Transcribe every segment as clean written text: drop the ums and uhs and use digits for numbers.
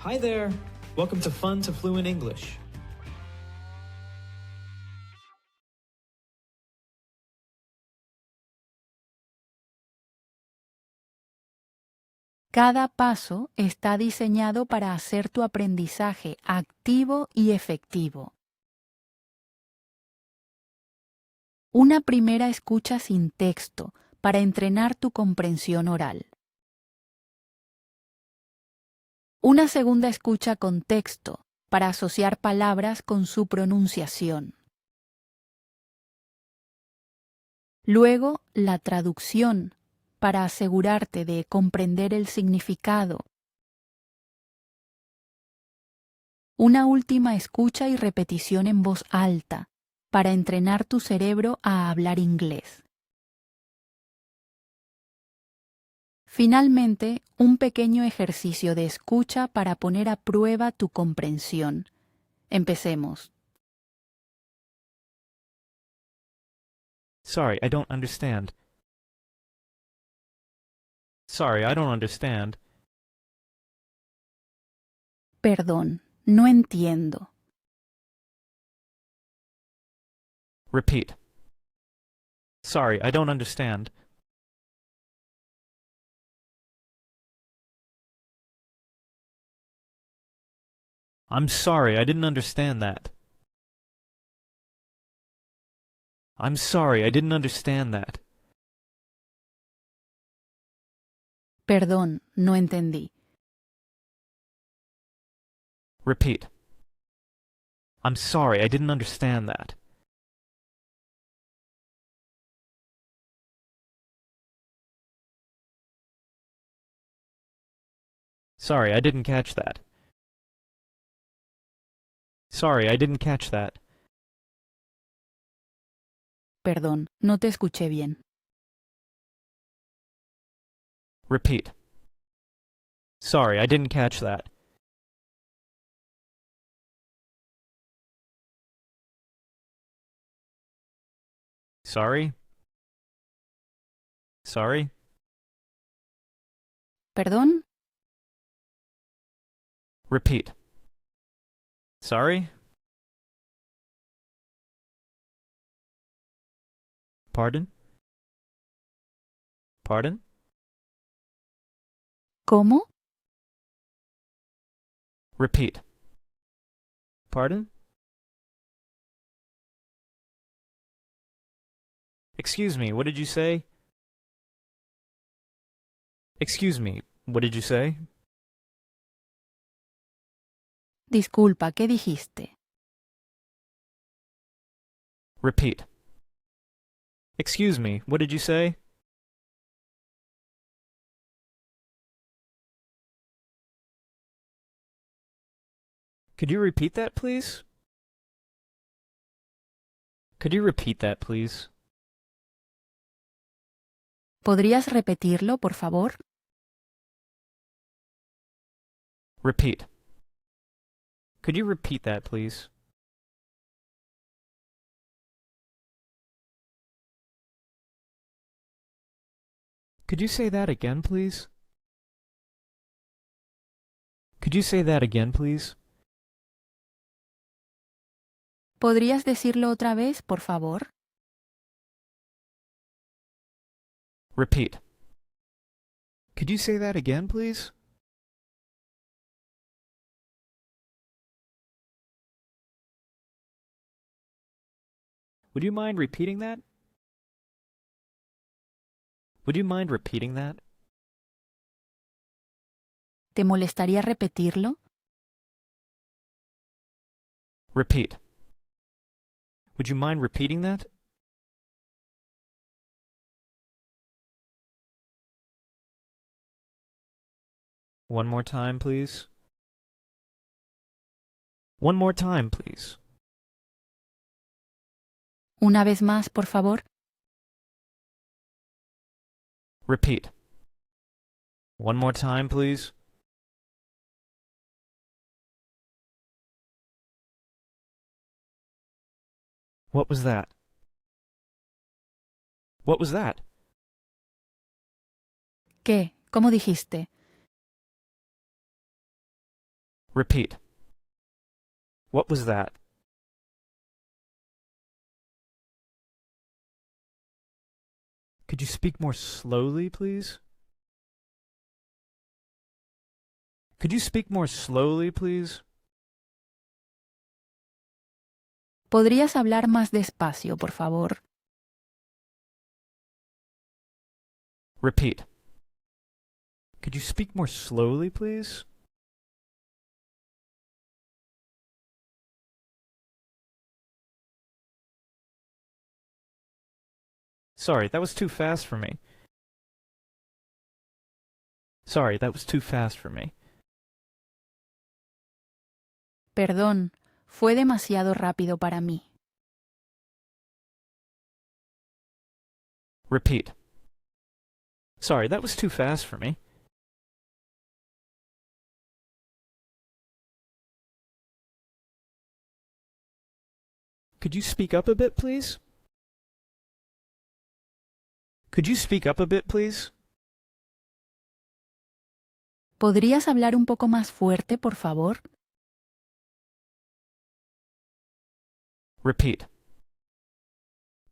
Hi there! Welcome to Fun to Fluent English. Cada paso está diseñado para hacer tu aprendizaje activo y efectivo. Una primera escucha sin texto para entrenar tu comprensión oral. Una segunda escucha con texto para asociar palabras con su pronunciación. Luego, la traducción para asegurarte de comprender el significado. Una última escucha y repetición en voz alta para entrenar tu cerebro a hablar inglés. Finalmente, un pequeño ejercicio de escucha para poner a prueba tu comprensión. Empecemos. Sorry, I don't understand. Sorry, I don't understand. Perdón, no entiendo. Repeat. Sorry, I don't understand. I'm sorry, I didn't understand that. I'm sorry, I didn't understand that. Perdón, no entendí. Repeat. I'm sorry, I didn't understand that. Sorry, I didn't catch that. Sorry, I didn't catch that. Perdón, no te escuché bien. Repeat. Sorry, I didn't catch that. Sorry? Sorry? ¿Perdón? Repeat. Sorry? Pardon? Pardon? ¿Cómo? Repeat. Pardon? Excuse me, what did you say? Excuse me, what did you say? Disculpa, ¿qué dijiste? Repeat. Excuse me, what did you say? Could you repeat that, please? Could you repeat that, please? ¿Podrías repetirlo, por favor? Repeat. Could you repeat that, please? Could you say that again, please? Could you say that again, please? ¿Podrías decirlo otra vez, por favor? Repeat. Could you say that again, please? Would you mind repeating that? Would you mind repeating that? ¿Te molestaría repetirlo? Repeat. Would you mind repeating that? One more time, please. One more time, please. Una vez más, por favor. Repeat. One more time, please. What was that? What was that? ¿Qué? ¿Cómo dijiste? Repeat. What was that? Could you speak more slowly, please? Could you speak more slowly, please? ¿Podrías hablar más despacio, por favor? Repeat. Could you speak more slowly, please? Sorry, that was too fast for me. Sorry, that was too fast for me. Perdón, fue demasiado rápido para mí. Repeat. Sorry, that was too fast for me. Could you speak up a bit, please? Could you speak up a bit, please? ¿Podrías hablar un poco más fuerte, por favor? Repeat.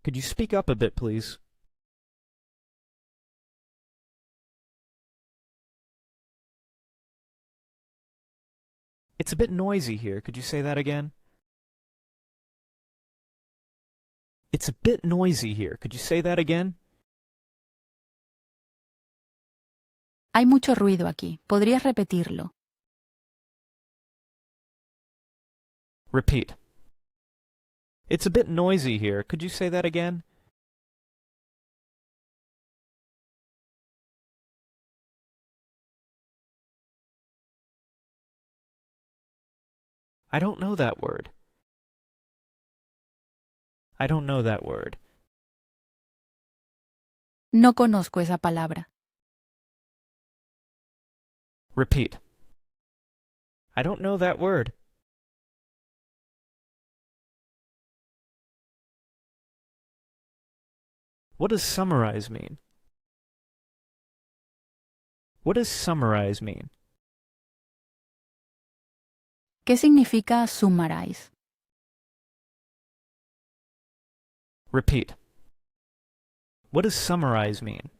Could you speak up a bit, please? It's a bit noisy here. Could you say that again? It's a bit noisy here. Could you say that again? Hay mucho ruido aquí. ¿Podrías repetirlo? Repeat. It's a bit noisy here. Could you say that again? I don't know that word. I don't know that word. No conozco esa palabra. Repeat. I don't know that word. What does summarize mean? What does summarize mean? ¿Qué significa summarize? Repeat. What does summarize mean?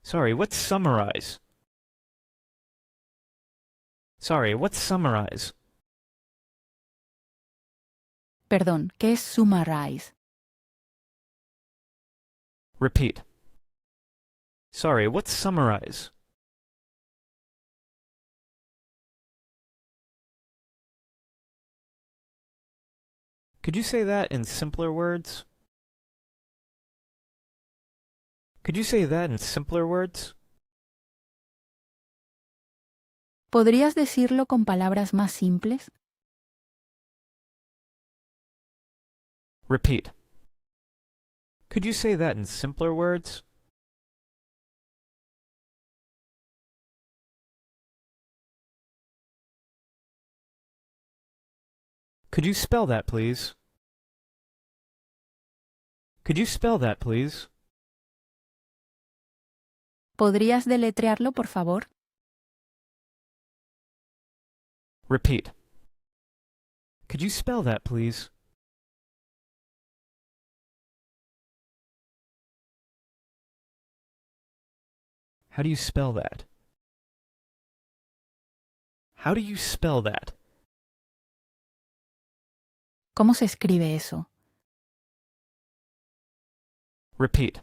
Sorry, what's summarize? Sorry, what's summarize? Perdón, ¿qué es summarize? Repeat. Sorry, what's summarize? Could you say that in simpler words? Could you say that in simpler words? ¿Podrías decirlo con palabras más simples? Repeat. Could you say that in simpler words? Could you spell that, please? Could you spell that, please? ¿Podrías deletrearlo, por favor? Repeat. Could you spell that, please? How do you spell that? How do you spell that? ¿Cómo se escribe eso? Repeat.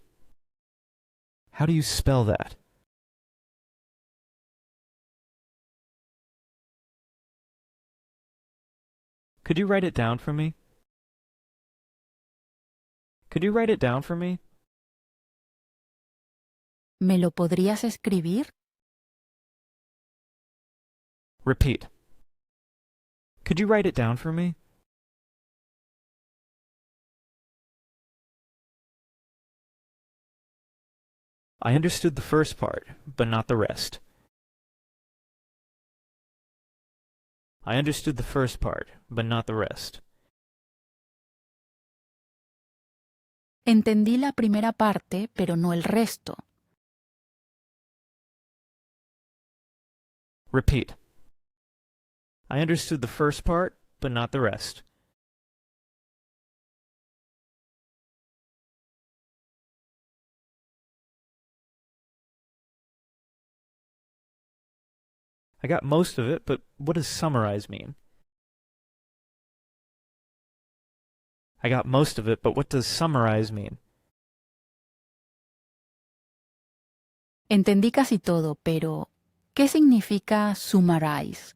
How do you spell that? Could you write it down for me? Could you write it down for me? ¿Me lo podrías escribir? Repeat. Could you write it down for me? I understood the first part, but not the rest. I understood the first part, but not the rest. Entendí la primera parte, pero no el resto. Repeat. I understood the first part, but not the rest. I got most of it, but what does summarize mean? I got most of it, but what does summarize mean? Entendí casi todo, pero ¿qué significa summarize?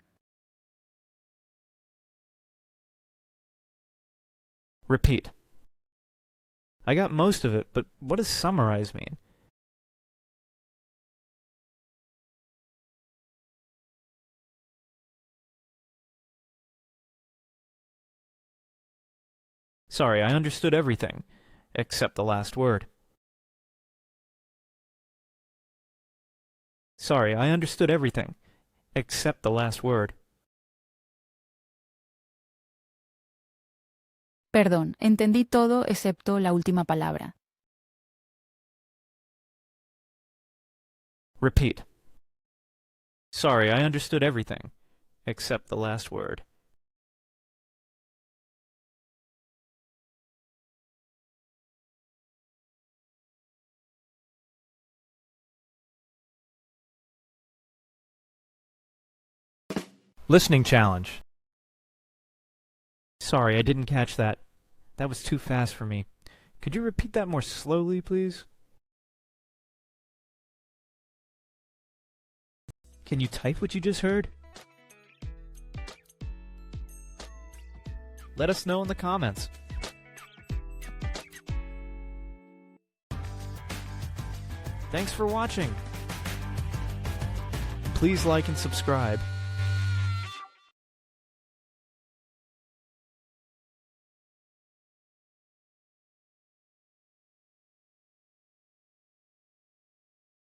Repeat. I got most of it, but what does summarize mean? Sorry, I understood everything, except the last word. Sorry, I understood everything, except the last word. Perdón, entendí todo excepto la última palabra. Repeat. Sorry, I understood everything, except the last word. Listening challenge. Sorry, I didn't catch that. That was too fast for me. Could you repeat that more slowly, please? Can you type what you just heard? Let us know in the comments. Thanks for watching. Please like and subscribe.